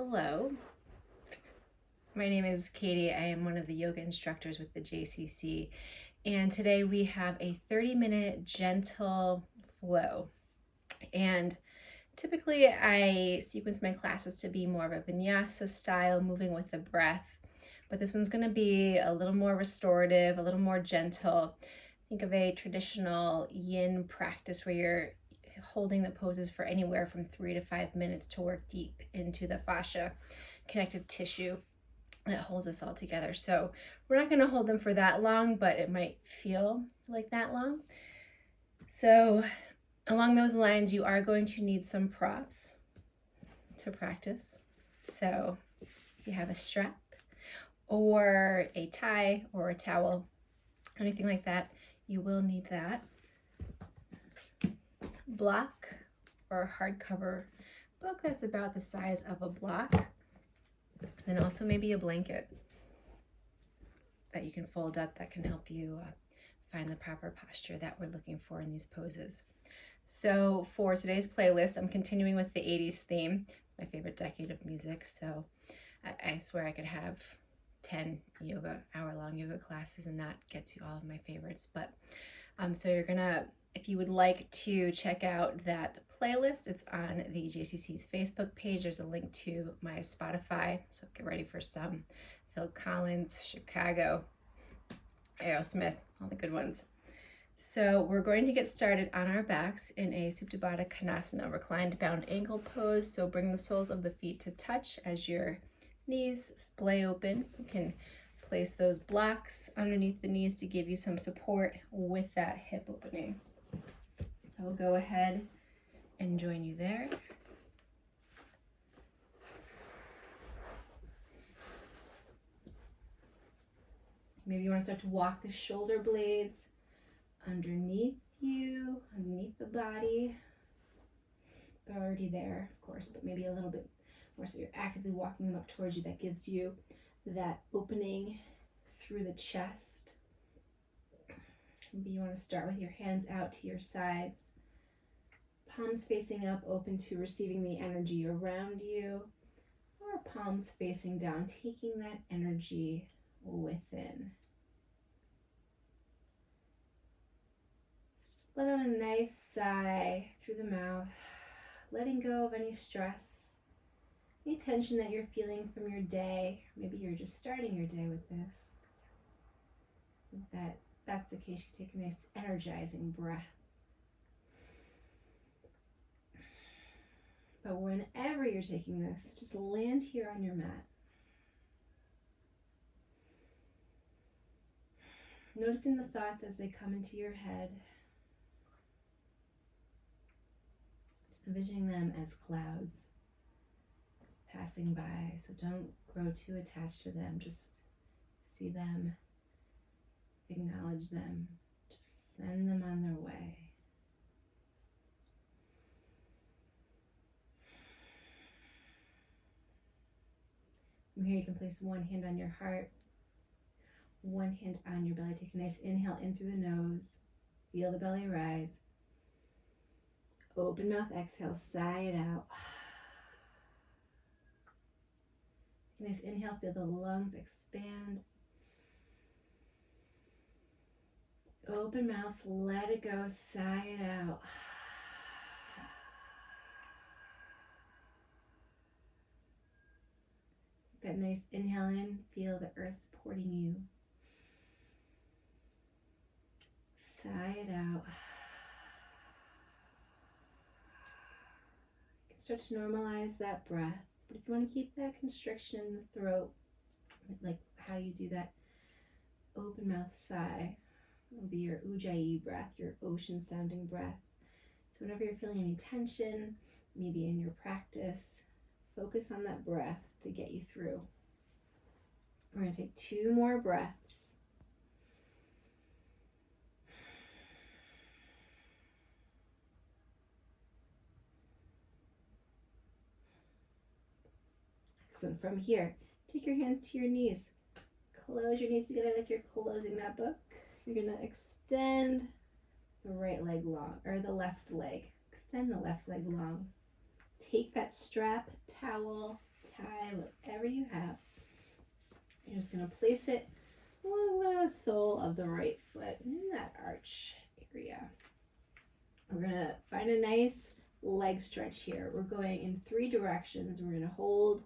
Hello, my name is Katie. I am one of the yoga instructors with the JCC, and today we have a 30-minute gentle flow. And typically I sequence my classes to be more of a vinyasa style, moving with the breath, but this one's going to be a little more restorative, a little more gentle. Think of a traditional yin practice where you're holding the poses for anywhere from 3 to 5 minutes to work deep into the fascia, connective tissue that holds us all together. So we're not going to hold them for that long, but it might feel like that long. So along those lines, you are going to need some props to practice. So if you have a strap or a tie or a towel, anything like that, you will need that. Block or hardcover book that's about the size of a block. And also maybe a blanket that you can fold up that can help you find the proper posture that we're looking for in these poses. So for today's playlist, I'm continuing with the 80s theme. It's my favorite decade of music, so I swear I could have 10 hour-long yoga classes and not get to all of my favorites. But so you're gonna, if you would like to check out that playlist, it's on the JCC's Facebook page. There's a link to my Spotify, so get ready for some Phil Collins, Chicago, Aerosmith, all the good ones. So we're going to get started on our backs in a Supta Baddha Konasana, reclined bound ankle pose. So bring the soles of the feet to touch as your knees splay open. You can place those blocks underneath the knees to give you some support with that hip opening. So I'll go ahead and join you there. Maybe you want to start to walk the shoulder blades underneath you, underneath the body. They're already there, of course, but maybe a little bit more so you're actively walking them up towards you. That gives you that opening through the chest. Maybe you want to start with your hands out to your sides, palms facing up, open to receiving the energy around you, or palms facing down, taking that energy within. So just let out a nice sigh through the mouth, letting go of any stress, any tension that you're feeling from your day. Maybe you're just starting your day with this. If that's the case, you take a nice energizing breath. But whenever you're taking this, just land here on your mat. Noticing the thoughts as they come into your head. Just envisioning them as clouds passing by. So don't grow too attached to them. Just see them, acknowledge them, just send them on their way. From here, you can place one hand on your heart, one hand on your belly. Take a nice inhale in through the nose. Feel the belly rise. Open mouth, exhale, sigh it out. Take a nice inhale, feel the lungs expand. Open mouth, let it go, sigh it out. Take that nice inhale in, feel the earth supporting you. Sigh it out. You can start to normalize that breath. But if you want to keep that constriction in the throat, like how you do that open mouth sigh, will be your ujjayi breath, your ocean sounding breath. So whenever you're feeling any tension, maybe in your practice, focus on that breath to get you through. We're going to take 2 more breaths. Excellent. From here, take your hands to your knees. Close your knees together like you're closing that book. You're going to extend the right leg long, or the left leg. Extend the left leg long. Take that strap, towel, tie, whatever you have. You're just going to place it along the sole of the right foot in that arch area. We're going to find a nice leg stretch here. We're going in 3 directions. We're going to hold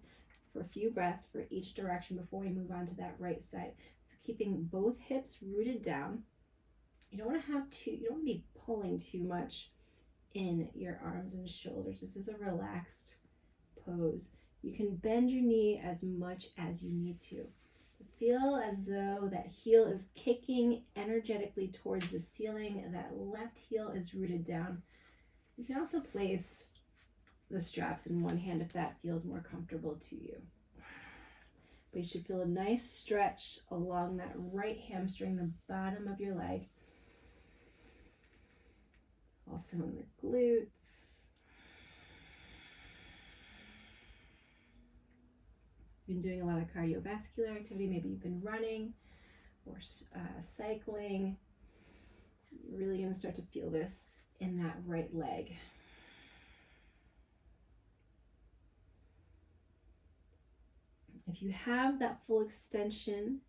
for a few breaths for each direction before we move on to that right side. So keeping both hips rooted down. You don't want to be pulling too much in your arms and shoulders. This is a relaxed pose. You can bend your knee as much as you need to. Feel as though that heel is kicking energetically towards the ceiling. That left heel is rooted down. You can also place the straps in one hand if that feels more comfortable to you. But you should feel a nice stretch along that right hamstring, the bottom of your leg. Also in the glutes. You've been doing a lot of cardiovascular activity. Maybe you've been running or cycling. You're really going to start to feel this in that right leg. If you have that full extension,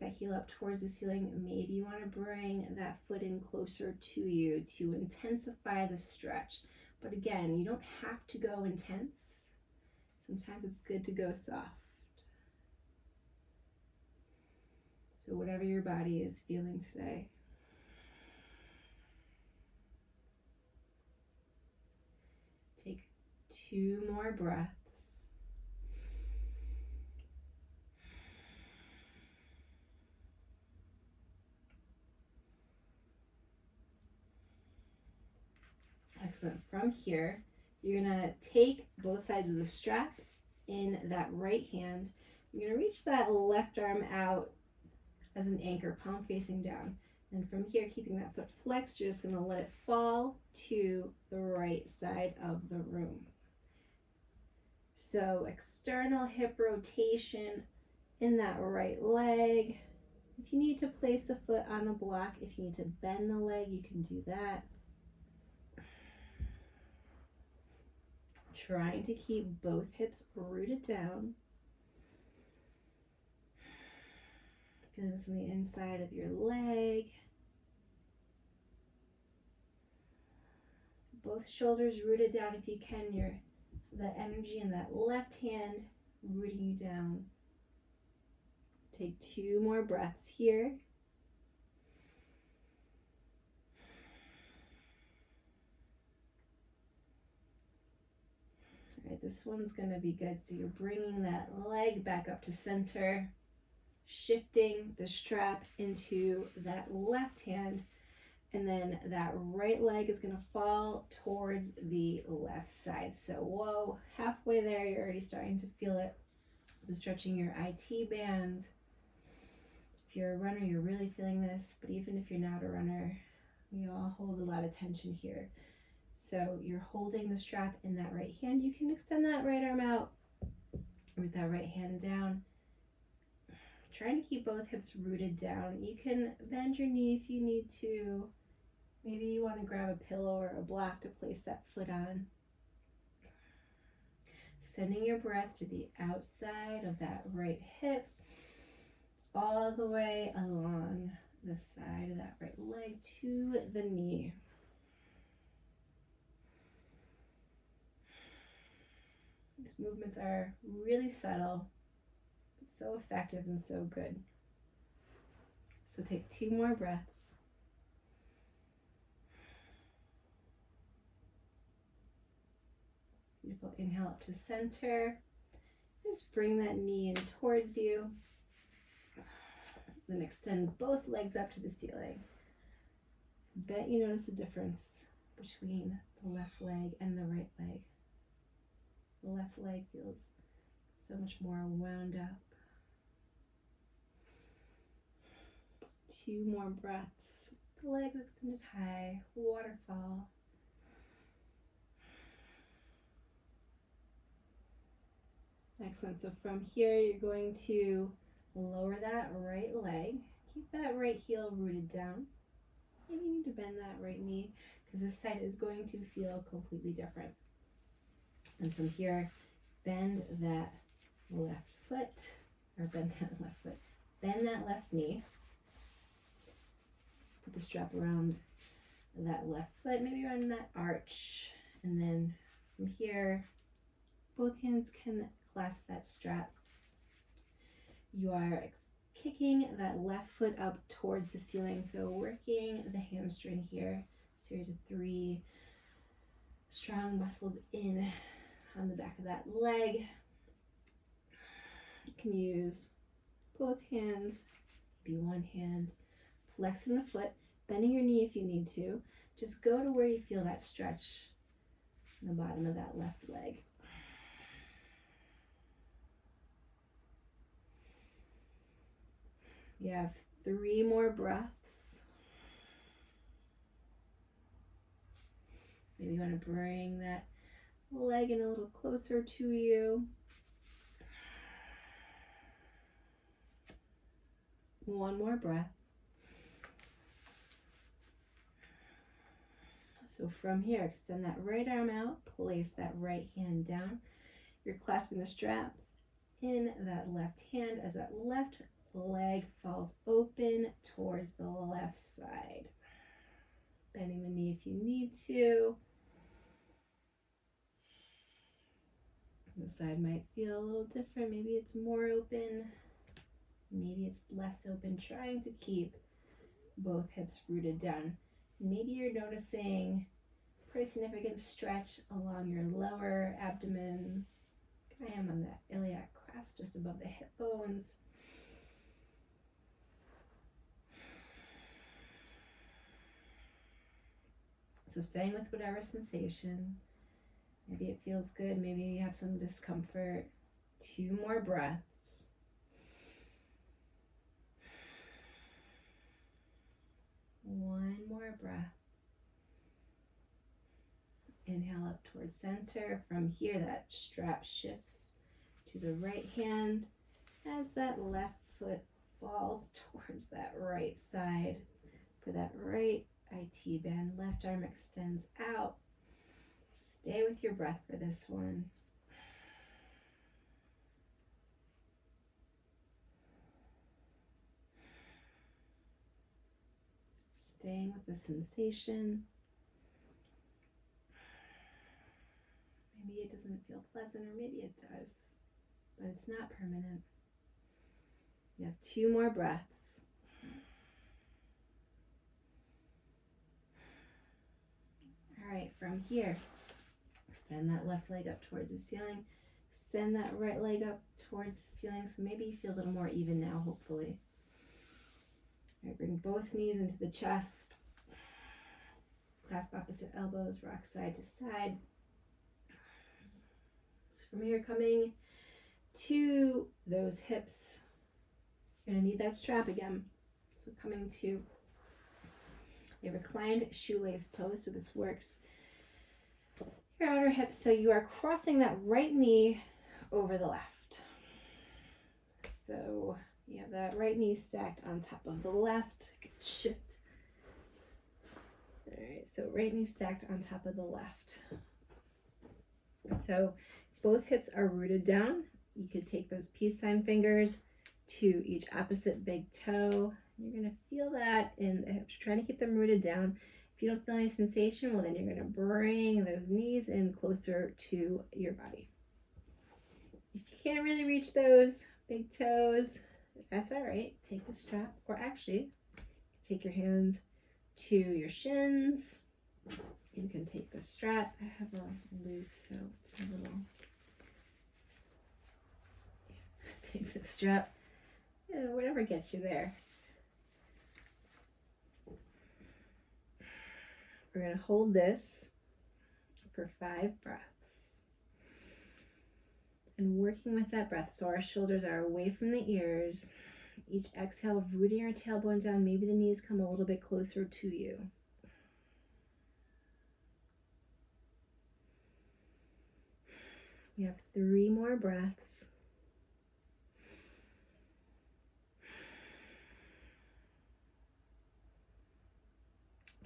that heel up towards the ceiling, maybe you want to bring that foot in closer to you to intensify the stretch. But again, you don't have to go intense. Sometimes it's good to go soft. So whatever your body is feeling today. Take 2 more breaths. Excellent. From here, you're going to take both sides of the strap in that right hand. You're going to reach that left arm out as an anchor, palm facing down. And from here, keeping that foot flexed, you're just going to let it fall to the right side of the room. So external hip rotation in that right leg. If you need to place the foot on the block, if you need to bend the leg, you can do that. Trying to keep both hips rooted down. Feeling this on the inside of your leg. Both shoulders rooted down if you can. The energy in that left hand rooting you down. Take 2 more breaths here. All right, this one's going to be good. So you're bringing that leg back up to center, shifting the strap into that left hand, and then that right leg is going to fall towards the left side. So whoa, halfway there, you're already starting to feel it. So stretching your IT band. If you're a runner, you're really feeling this, but even if you're not a runner, we all hold a lot of tension here. So you're holding the strap in that right hand. You can extend that right arm out with that right hand down. Trying to keep both hips rooted down. You can bend your knee if you need to. Maybe you want to grab a pillow or a block to place that foot on. Sending your breath to the outside of that right hip, all the way along the side of that right leg to the knee. These movements are really subtle, but so effective and so good. So take 2 more breaths. Beautiful. Inhale up to center. Just bring that knee in towards you. Then extend both legs up to the ceiling. Bet you notice a difference between the left leg and the right leg. The left leg feels so much more wound up. 2 more breaths. The legs extended high. Waterfall. Excellent. So from here, you're going to lower that right leg. Keep that right heel rooted down. Maybe you need to bend that right knee because this side is going to feel completely different. And from here, bend that left foot, bend that left knee. Put the strap around that left foot, maybe around that arch. And then from here, both hands can clasp that strap. You are kicking that left foot up towards the ceiling. So working the hamstring here, series of 3 strong muscles in on the back of that leg. You can use both hands, maybe one hand, flexing the foot, bending your knee if you need to. Just go to where you feel that stretch in the bottom of that left leg. You have 3 more breaths. Maybe you want to bring that leg in a little closer to you. One more breath. So from here, extend that right arm out, place that right hand down. You're clasping the straps in that left hand as that left leg falls open towards the left side. Bending the knee if you need to. The side might feel a little different. Maybe it's more open. Maybe it's less open. Trying to keep both hips rooted down. Maybe you're noticing pretty significant stretch along your lower abdomen. I am on that iliac crest just above the hip bones. So staying with whatever sensation. Maybe it feels good. Maybe you have some discomfort. 2 more breaths. One more breath. Inhale up towards center. From here, that strap shifts to the right hand as that left foot falls towards that right side. For that right IT band, left arm extends out. Stay with your breath for this one. Staying with the sensation. Maybe it doesn't feel pleasant, or maybe it does, but it's not permanent. You have 2 more breaths. All right, from here, extend that left leg up towards the ceiling. Extend that right leg up towards the ceiling. So maybe you feel a little more even now, hopefully. All right, bring both knees into the chest. Clasp opposite elbows, rock side to side. So from here, coming to those hips, you're going to need that strap again. So coming to a reclined shoelace pose. So this works your outer hip. So you are crossing that right knee over the left. So you have that right knee stacked on top of the left. Shift. All right, so right knee stacked on top of the left. So both hips are rooted down. You could take those peace sign fingers to each opposite big toe. You're going to feel that in the hips. You're trying to keep them rooted down. If you don't feel any sensation, well, then you're going to bring those knees in closer to your body. If you can't really reach those big toes, that's all right. Take the strap, or actually, take your hands to your shins. You can take the strap. I have a loop, so it's a little. Take the strap. Whatever gets you there. We're going to hold this for 5 breaths. And working with that breath, so our shoulders are away from the ears. Each exhale, rooting your tailbone down. Maybe the knees come a little bit closer to you. You have 3 more breaths.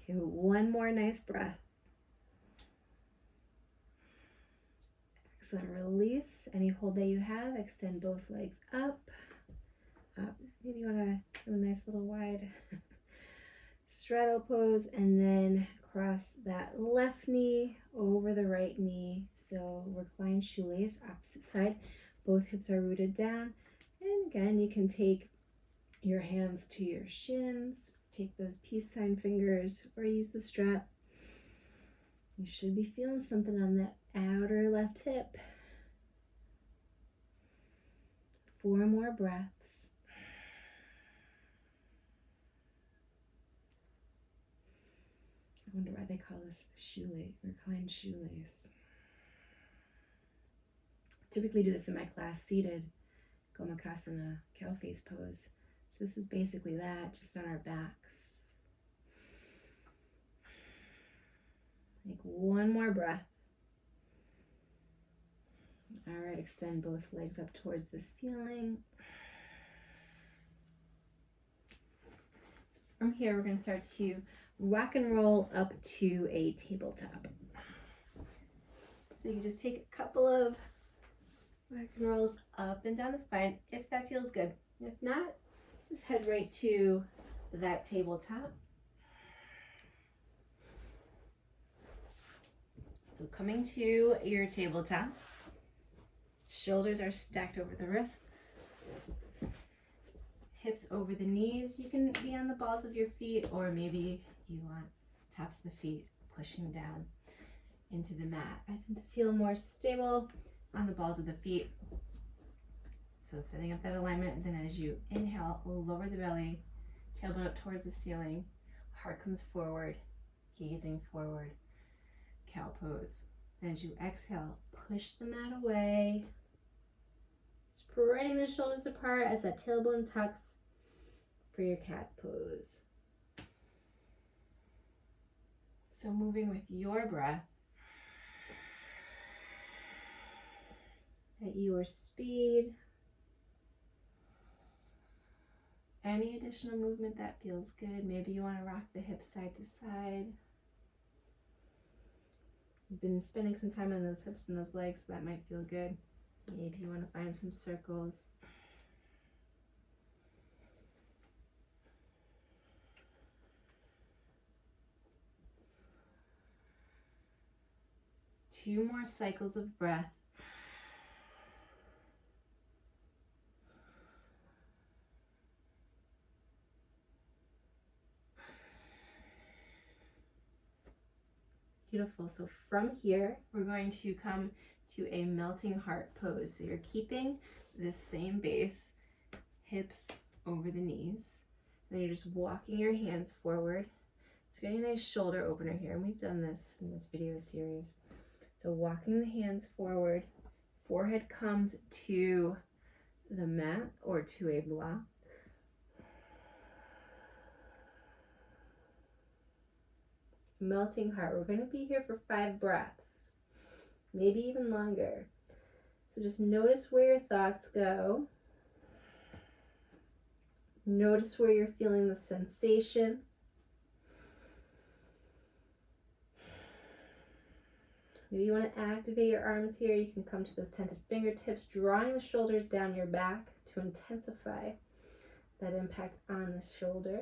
Okay, 1 more nice breath. Excellent. Release any hold that you have. Extend both legs up, up. Maybe you want to do a nice little wide straddle pose, and then cross that left knee over the right knee. So reclined shoelace, opposite side. Both hips are rooted down. And again, you can take your hands to your shins, take those peace sign fingers, or use the strap. You should be feeling something on that outer left hip. 4 more breaths. I wonder why they call this shoelace, reclined shoelace. Typically do this in my class seated, Gomukhasana, cow face pose. So this is basically that, just on our backs. Take 1 more breath. All right, extend both legs up towards the ceiling. So from here, we're going to start to rock and roll up to a tabletop. So you can just take a couple of rock and rolls up and down the spine if that feels good. If not, just head right to that tabletop. So coming to your tabletop, shoulders are stacked over the wrists, hips over the knees. You can be on the balls of your feet, or maybe you want tops of the feet pushing down into the mat. I tend to feel more stable on the balls of the feet. So setting up that alignment, and then as you inhale, lower the belly, tailbone up towards the ceiling, heart comes forward, gazing forward. Cow pose. Then as you exhale, push the mat away, spreading the shoulders apart as that tailbone tucks for your cat pose. So moving with your breath at your speed. Any additional movement that feels good. Maybe you want to rock the hips side to side. You've been spending some time on those hips and those legs, so that might feel good. Maybe you want to find some circles. Two more cycles of breath. Beautiful. So from here, we're going to come to a melting heart pose. So you're keeping this same base, hips over the knees. Then you're just walking your hands forward. It's getting a nice shoulder opener here, and we've done this in this video series. So walking the hands forward, forehead comes to the mat or to a block. Melting heart. We're going to be here for 5 breaths, maybe even longer. So just notice where your thoughts go. Notice where you're feeling the sensation. Maybe you want to activate your arms here. You can come to those tented fingertips, drawing the shoulders down your back to intensify that impact on the shoulder.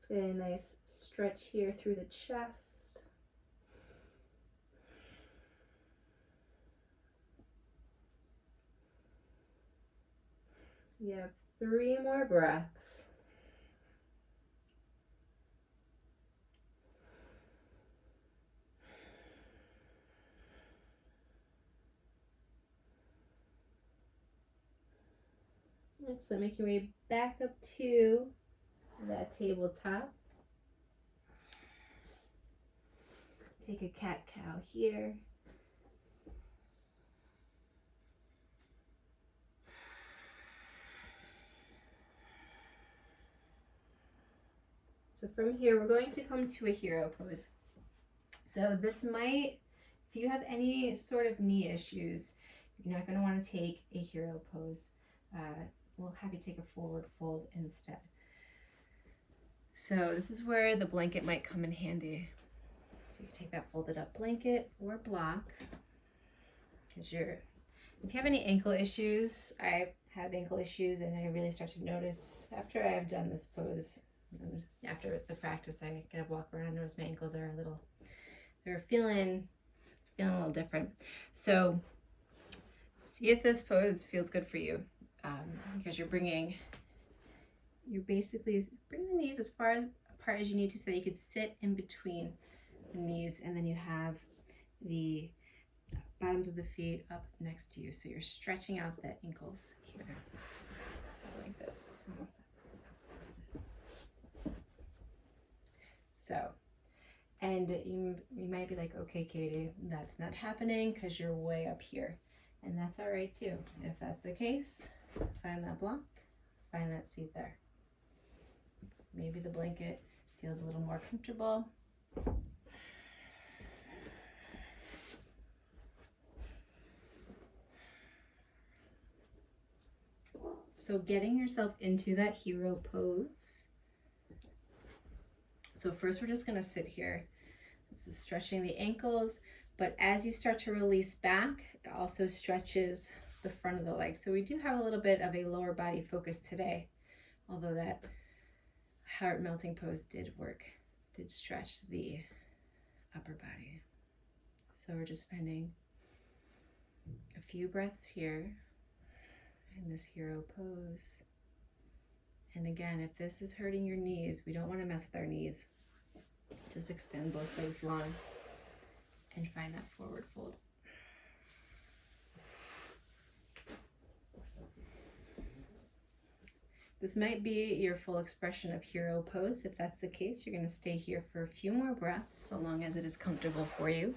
Let's get a nice stretch here through the chest. You have 3 more breaths. Right, so make your way back up to that tabletop. Take a cat-cow here. So from here, we're going to come to a hero pose. So this might, if you have any sort of knee issues, you're not going to want to take a hero pose. We'll have you take a forward fold instead. So this is where the blanket might come in handy. So you can take that folded up blanket or block. because if you have any ankle issues, I have ankle issues, and I really start to notice after I've done this pose, and after the practice, I kind of walk around and notice my ankles are they're feeling a little different. So see if this pose feels good for you, because you're basically bringing the knees as far apart as you need to, so that you could sit in between the knees, and then you have the bottoms of the feet up next to you. So you're stretching out the ankles here. So like this. So, and you might be like, okay, Katie, that's not happening because you're way up here. And that's all right too. If that's the case, find that block, find that seat there. Maybe the blanket feels a little more comfortable. So getting yourself into that hero pose. So first we're just gonna sit here. This is stretching the ankles, but as you start to release back, it also stretches the front of the legs. So we do have a little bit of a lower body focus today, although that heart melting pose did stretch the upper body. So we're just finding a few breaths here in this hero pose. And again, if this is hurting your knees, we don't want to mess with our knees. Just extend both legs long and find that forward fold. This might be your full expression of hero pose. If that's the case, you're going to stay here for a few more breaths, so long as it is comfortable for you.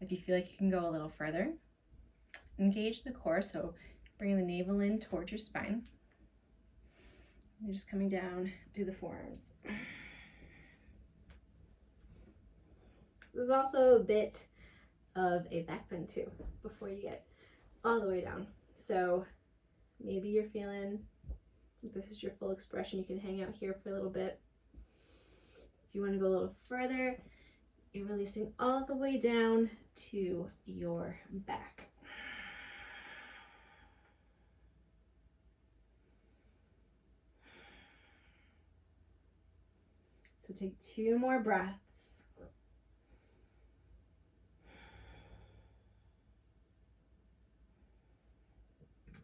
If you feel like you can go a little further, engage the core, so bring the navel in towards your spine. You're just coming down to the forearms. This is also a bit of a back bend too, before you get all the way down. So maybe you're feeling this is your full expression. You can hang out here for a little bit. If you want to go a little further, you're releasing all the way down to your back. So take 2 more breaths.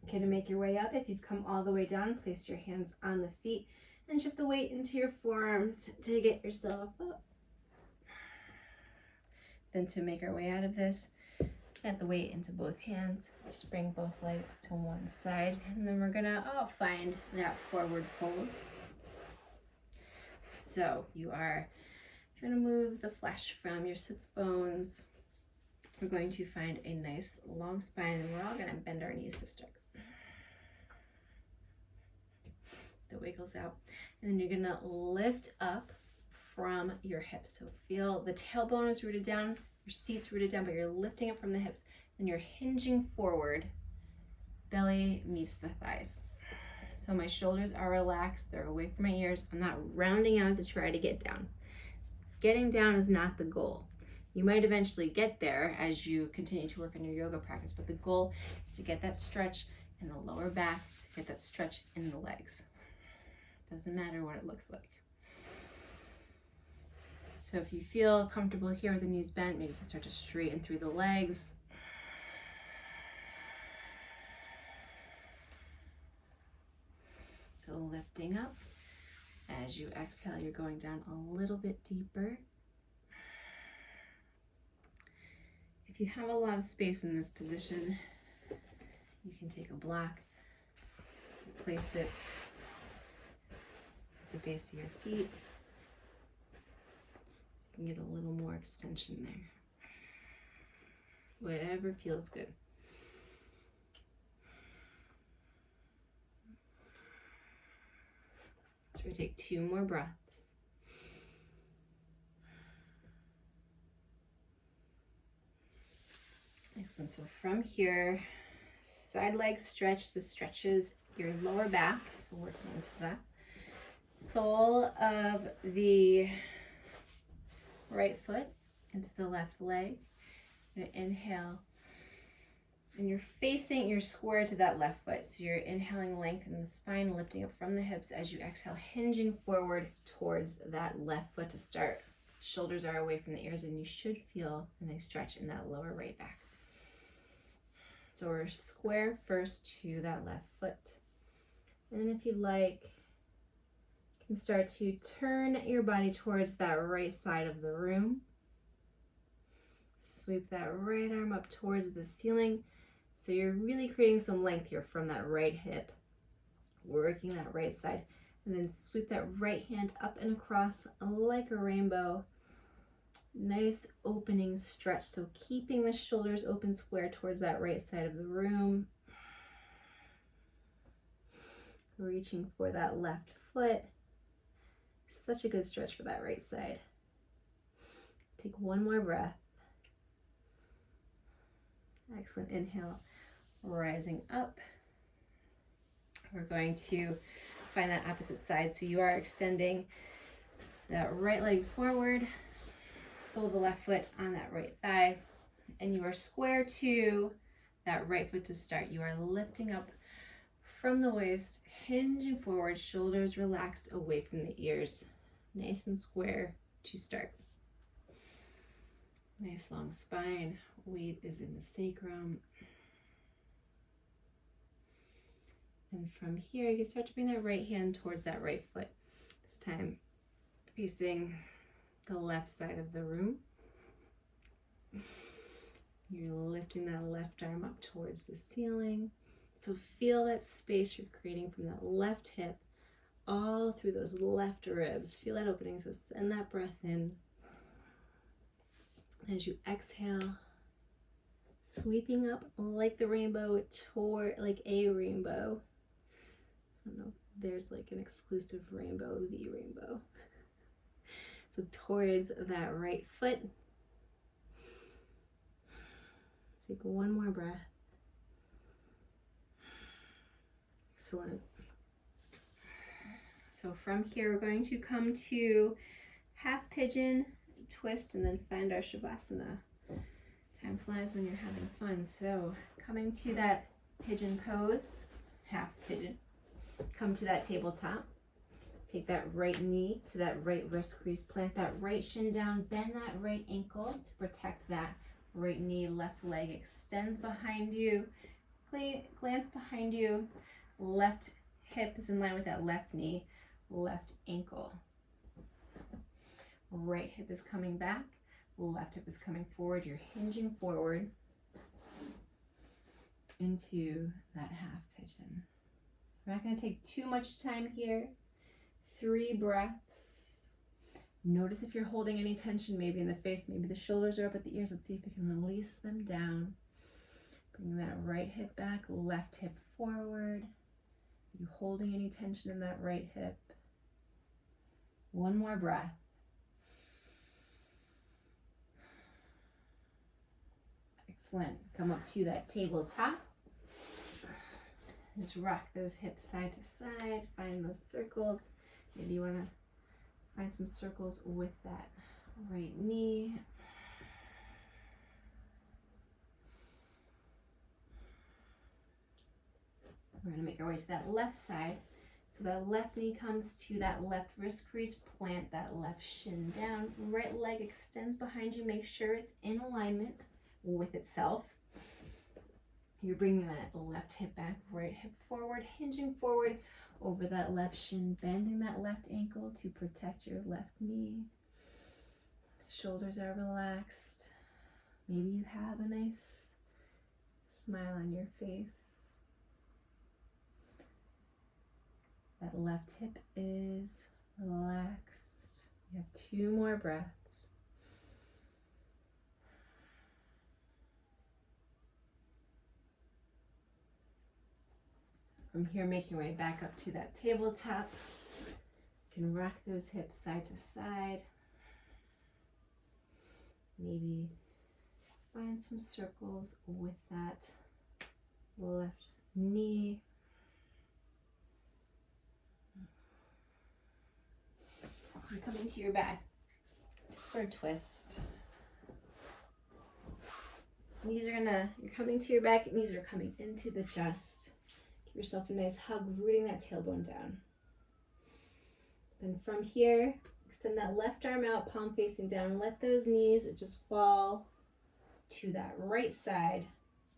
Okay, to make your way up, if you've come all the way down, place your hands on the feet and shift the weight into your forearms to get yourself up. Then to make our way out of this, get the weight into both hands. Just bring both legs to one side, and then we're gonna all find that forward fold. So you are trying to move the flesh from your sits bones. We're going to find a nice long spine, and we're all gonna bend our knees to start. The wiggles out, and then you're gonna lift up from your hips. So feel the tailbone is rooted down, your seat's rooted down, but you're lifting up from the hips, and you're hinging forward. Belly meets the thighs. So my shoulders are relaxed, they're away from my ears. I'm not rounding out to try to get down. Getting down is not the goal. You might eventually get there as you continue to work on your yoga practice, but the goal is to get that stretch in the lower back, to get that stretch in the legs. Doesn't matter what it looks like. So if you feel comfortable here with the knees bent, maybe you can start to straighten through the legs. So lifting up. As you exhale, you're going down a little bit deeper. If you have a lot of space in this position, you can take a block, place it at the base of your feet, so you can get a little more extension there. Whatever feels good. So we take 2 more breaths. Excellent. So from here, side leg stretch. This stretches your lower back. So working into that. Sole of the right foot into the left leg. You're gonna inhale. And you're square to that left foot. So you're inhaling, lengthening the spine, lifting up from the hips as you exhale, hinging forward towards that left foot to start. Shoulders are away from the ears, and you should feel a nice stretch in that lower right back. So we're square first to that left foot. And then if you like, you can start to turn your body towards that right side of the room. Sweep that right arm up towards the ceiling. So you're really creating some length here from that right hip, working that right side, and then sweep that right hand up and across like a rainbow. Nice opening stretch. So keeping the shoulders open square towards that right side of the room. Reaching for that left foot. Such a good stretch for that right side. Take one more breath. Excellent. Inhale, rising up. We're going to find that opposite side. So you are extending that right leg forward, sole of the left foot on that right thigh, and you are square to that right foot to start. You are lifting up from the waist, hinging forward, shoulders relaxed away from the ears. Nice and square to start. Nice long spine. Weight is in the sacrum. And from here, you can start to bring that right hand towards that right foot. This time, facing the left side of the room. You're lifting that left arm up towards the ceiling. So feel that space you're creating from that left hip all through those left ribs. Feel that opening. So send that breath in. As you exhale, sweeping up like the rainbow toward, like a rainbow. I don't know, there's like an exclusive rainbow, the rainbow. So towards that right foot. Take one more breath. Excellent. So from here, we're going to come to half pigeon, twist, and then find our Shavasana. Time flies when you're having fun. So coming to that pigeon pose, half pigeon. Come to that tabletop. Take that right knee to that right wrist crease. Plant that right shin down. Bend that right ankle to protect that right knee. Left leg extends behind you. Glance behind you. Left hip is in line with that left knee. Left ankle. Right hip is coming back. Left hip is coming forward. You're hinging forward into that half pigeon. We're not going to take too much time here. 3 breaths. Notice if you're holding any tension, maybe in the face, maybe the shoulders are up at the ears. Let's see if we can release them down. Bring that right hip back, left hip forward. Are you holding any tension in that right hip? One more breath. Excellent. Come up to that tabletop. Just rock those hips side to side. Find those circles. Maybe you want to find some circles with that right knee. We're going to make our way to that left side. So that left knee comes to that left wrist crease. Plant that left shin down. Right leg extends behind you. Make sure it's in alignment with itself. You're bringing that left hip back, right hip forward, hinging forward over that left shin, bending that left ankle to protect your left knee. Shoulders are relaxed. Maybe you have a nice smile on your face. That left hip is relaxed. You have 2 more breaths. From here, make your way back up to that tabletop. You can rock those hips side to side. Maybe find some circles with that left knee. You're coming to your back just for a twist. You're coming to your back, knees are coming into the chest. Give yourself a nice hug, rooting that tailbone down. Then from here, extend that left arm out, palm facing down. Let those knees just fall to that right side.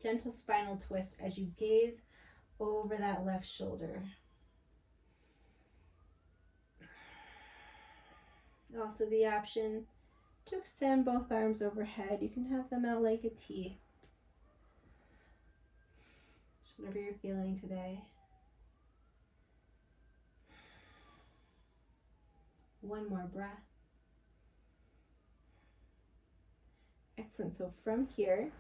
Gentle spinal twist as you gaze over that left shoulder. Also the option to extend both arms overhead. You can have them out like a T. Just whatever you're feeling today. One more breath. Excellent. So from here,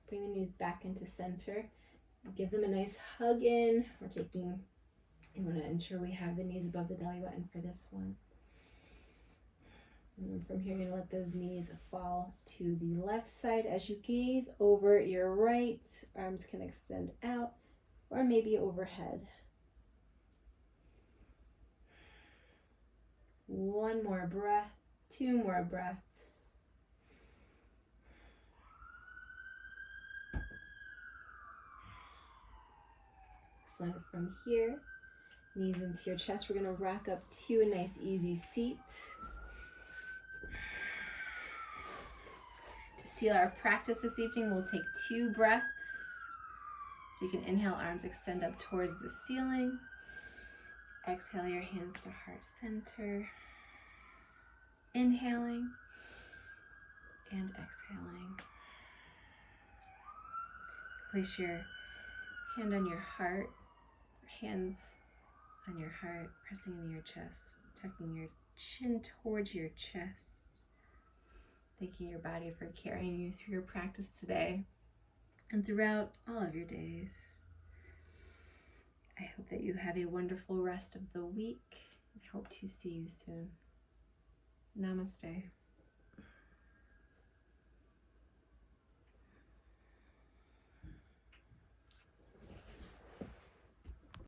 bring the knees back into center. Give them a nice hug in. You want to ensure we have the knees above the belly button for this one. And then from here, you're going to let those knees fall to the left side as you gaze over your right. Arms can extend out or maybe overhead. One more breath, two more breaths. Excellent. From here, knees into your chest. We're going to rock up to a nice easy seat. To seal our practice this evening, we'll take 2 breaths. So you can inhale, arms extend up towards the ceiling. Exhale your hands to heart center. Inhaling and exhaling. Place your hand on your heart, hands on your heart, pressing into your chest, tucking your chin towards your chest. Thanking your body for carrying you through your practice today and throughout all of your days. I hope that you have a wonderful rest of the week. I hope to see you soon. Namaste.